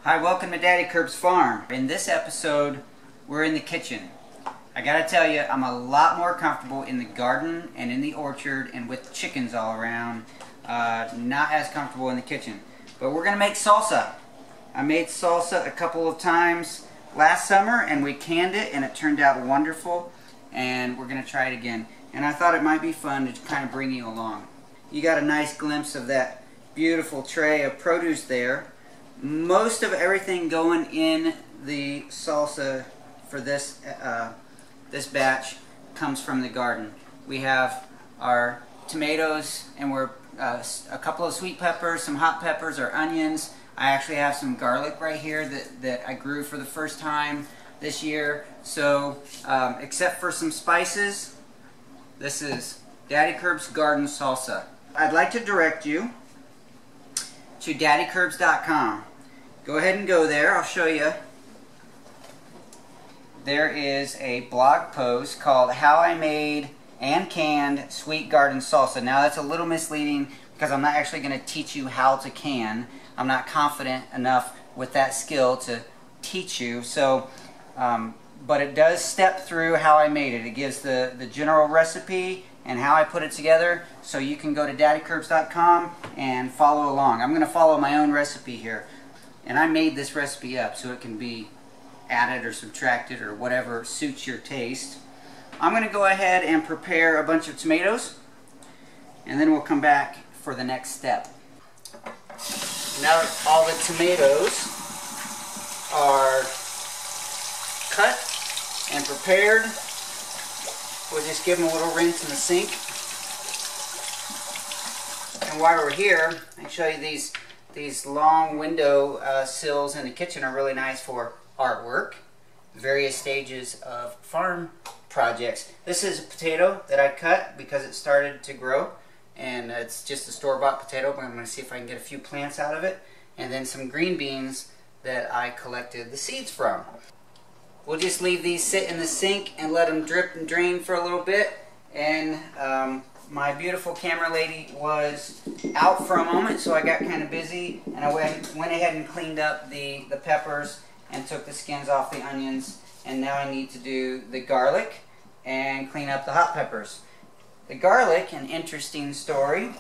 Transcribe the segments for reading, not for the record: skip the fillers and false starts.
Hi, welcome to Daddy Curb's farm. In this episode, we're in the kitchen. I gotta tell you, I'm a lot more comfortable in the garden and in the orchard and with chickens all around. Not as comfortable in the kitchen. But we're gonna make salsa. I made salsa a couple of times last summer and we canned it and it turned out wonderful. And we're gonna try it again. And I thought it might be fun to kind of bring you along. You got a nice glimpse of that beautiful tray of produce there. Most of everything going in the salsa for this this batch comes from the garden. We have our tomatoes and we're a couple of sweet peppers, some hot peppers, our onions. I actually have some garlic right here that I grew for the first time this year. So except for some spices, this is Daddy Curb's garden salsa. I'd like to direct you to daddycurbs.com. Go ahead and go there. I'll show you. There is a blog post called How I Made and Canned Sweet Garden Salsa. Now that's a little misleading because I'm not actually going to teach you how to can. I'm not confident enough with that skill to teach you. So, but it does step through how I made it. It gives the general recipe and how I put it together, so you can go to daddycurbs.com and follow along. I'm going to follow my own recipe here. And I made this recipe up so it can be added or subtracted or whatever suits your taste. I'm going to go ahead and prepare a bunch of tomatoes, and then we'll come back for the next step. Now that all the tomatoes are cut and prepared, we'll just give them a little rinse in the sink. And while we're here, I can show you these long window sills in the kitchen are really nice for artwork, various stages of farm projects. This is a potato that I cut because it started to grow, and it's just a store-bought potato, but I'm going to see if I can get a few plants out of it, and then some green beans that I collected the seeds from. We'll just leave these sit in the sink and let them drip and drain for a little bit. And my beautiful camera lady was out for a moment, so I got kind of busy, and I went ahead and cleaned up the peppers and took the skins off the onions. And now I need to do the garlic and clean up the hot peppers. The garlic, an interesting story.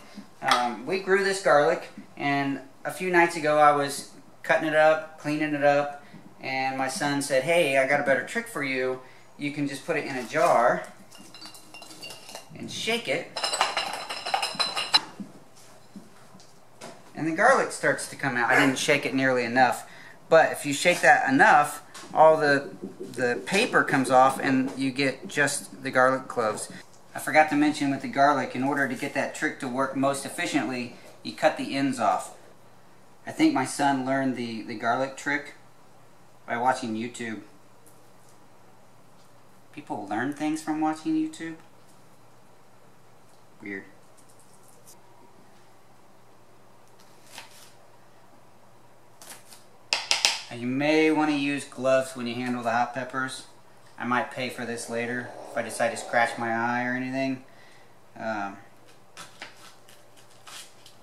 We grew this garlic, and a few nights ago I was cutting it up, cleaning it up, and my son said, "Hey, I got a better trick for you. You can just put it in a jar and shake it, and the garlic starts to come out." I didn't shake it nearly enough, but if you shake that enough, all the paper comes off and you get just the garlic cloves. I forgot to mention with the garlic, in order to get that trick to work most efficiently, you cut the ends off. I think my son learned the garlic trick by watching YouTube. People learn things from watching YouTube? Weird. Now you may want to use gloves when you handle the hot peppers. I might pay for this later if I decide to scratch my eye or anything.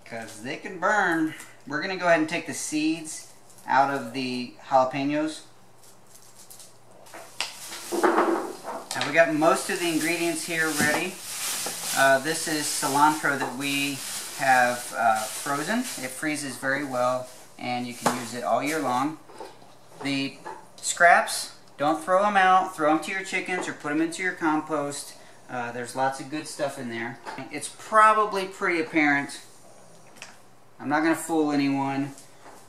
Because they can burn. We're going to go ahead and take the seeds out of the jalapenos. Now we got most of the ingredients here ready. This is cilantro that we have frozen. It freezes very well and you can use it all year long. The scraps, don't throw them out. Throw them to your chickens or put them into your compost. There's lots of good stuff in there. It's probably pretty apparent. I'm not going to fool anyone.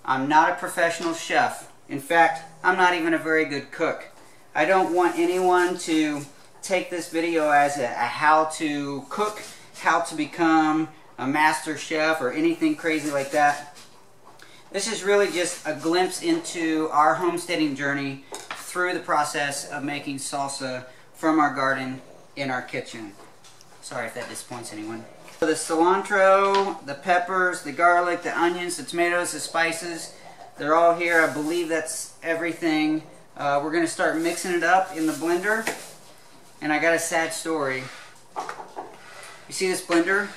I'm not a professional chef. In fact, I'm not even a very good cook. I don't want anyone to take this video as a how to cook, how to become a master chef or anything crazy like that. This is really just a glimpse into our homesteading journey through the process of making salsa from our garden in our kitchen. Sorry if that disappoints anyone. The cilantro, the peppers, the garlic, the onions, the tomatoes, the spices, they're all here. I believe that's everything. We're going to start mixing it up in the blender. And I got a sad story. You see this blender?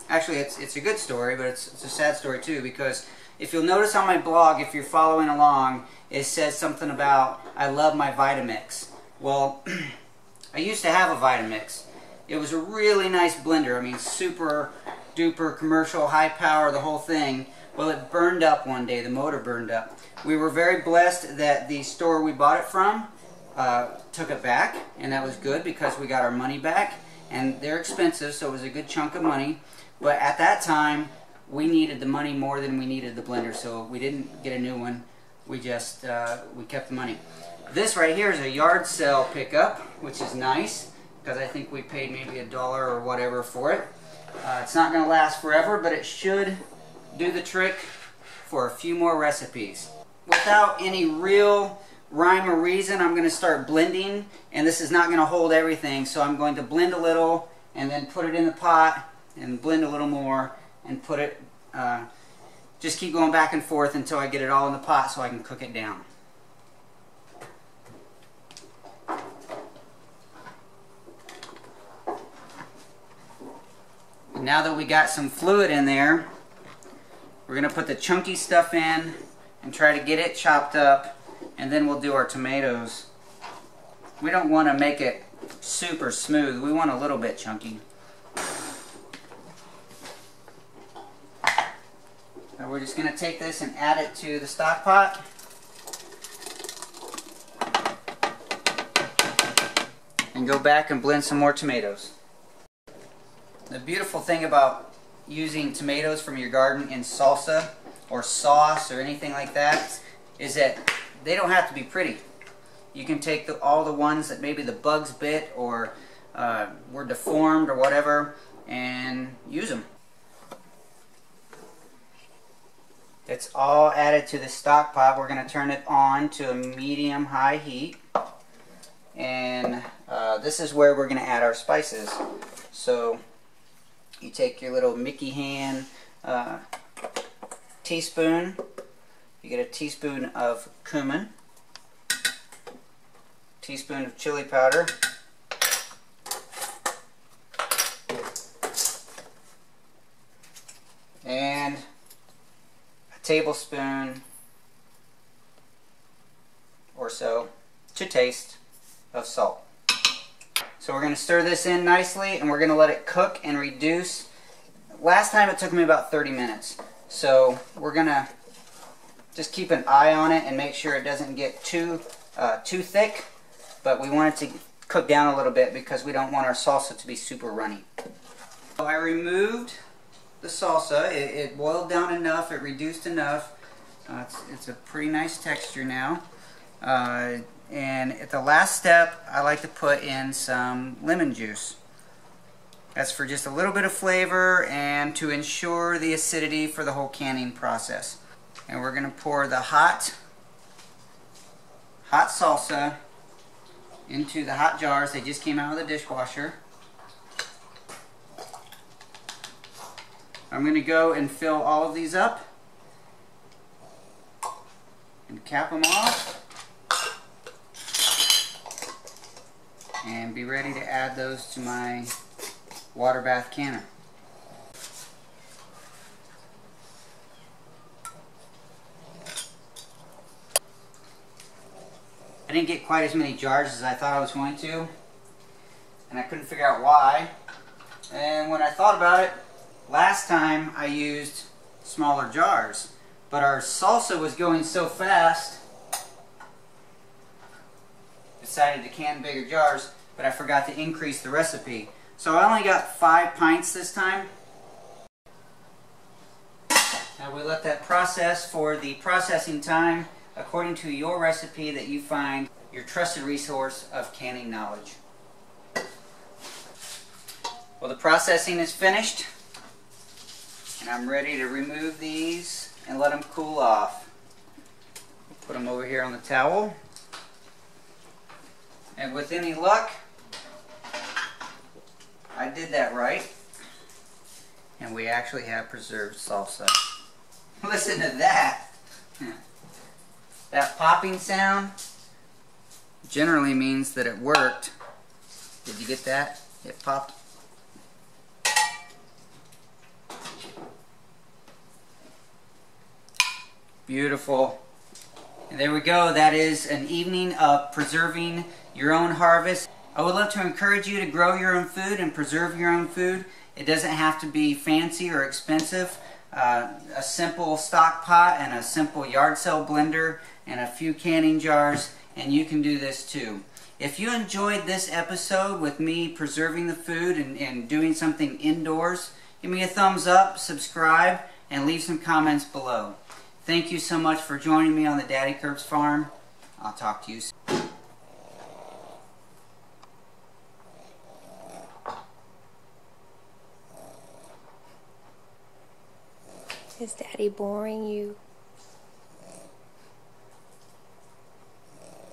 Actually, it's a good story, but it's a sad story too, because If you'll notice on my blog, if you're following along, it says something about, I love my Vitamix. Well, I used to have a Vitamix. It was a really nice blender. I mean, super duper commercial, high power, the whole thing. Well, it burned up one day. The motor burned up. We were very blessed that the store we bought it from took it back, and that was good because we got our money back. And they're expensive, so it was a good chunk of money. But at that time, we needed the money more than we needed the blender, so we didn't get a new one. We just we kept the money. This right here is a yard sale pickup, which is nice because I think we paid maybe $1 or whatever for it. It's not going to last forever, but it should do the trick for a few more recipes. Without any real rhyme or reason, I'm going to start blending, and this is not going to hold everything, so I'm going to blend a little and then put it in the pot and blend a little more and put it, just keep going back and forth until I get it all in the pot so I can cook it down. And now that we got some fluid in there, we're going to put the chunky stuff in and try to get it chopped up, and then we'll do our tomatoes. We don't want to make it super smooth. We want a little bit chunky. So we're just going to take this and add it to the stock pot. And go back and blend some more tomatoes. The beautiful thing about using tomatoes from your garden in salsa or sauce or anything like that is that they don't have to be pretty. You can take all the ones that maybe the bugs bit or were deformed or whatever and use them. It's all added to the stock pot. We're going to turn it on to a medium-high heat. And this is where we're going to add our spices. So you take your little Mickey hand teaspoon. You get a teaspoon of cumin, teaspoon of chili powder, and a tablespoon or so to taste of salt. So we're going to stir this in nicely, and we're going to let it cook and reduce. Last time it took me about 30 minutes. So we're going to just keep an eye on it and make sure it doesn't get too thick, but we want it to cook down a little bit because we don't want our salsa to be super runny. So I removed the salsa. It boiled down enough, it reduced enough. It's a pretty nice texture now. And at the last step, I like to put in some lemon juice. That's for just a little bit of flavor and to ensure the acidity for the whole canning process. And we're going to pour the hot salsa into the hot jars. They just came out of the dishwasher. I'm going to go and fill all of these up and cap them off. And be ready to add those to my water bath canner. I didn't get quite as many jars as I thought I was going to, and I couldn't figure out why. And when I thought about it, last time I used smaller jars, but our salsa was going so fast, decided to can bigger jars, but I forgot to increase the recipe. So I only got 5 pints this time. Now we let that process for the processing time according to your recipe that you find, your trusted resource of canning knowledge. Well, the processing is finished, and I'm ready to remove these and let them cool off. Put them over here on the towel. And with any luck, I did that right, and we actually have preserved salsa. Listen to that. That popping sound generally means that it worked. Did you get that? It popped. Beautiful. And there we go. That is an evening of preserving your own harvest. I would love to encourage you to grow your own food and preserve your own food. It doesn't have to be fancy or expensive. A simple stock pot and a simple yard sale blender and a few canning jars, and you can do this too. If you enjoyed this episode with me preserving the food and doing something indoors, give me a thumbs up, subscribe, and leave some comments below. Thank you so much for joining me on the Daddy Curbs Farm. I'll talk to you soon. Is Daddy boring you?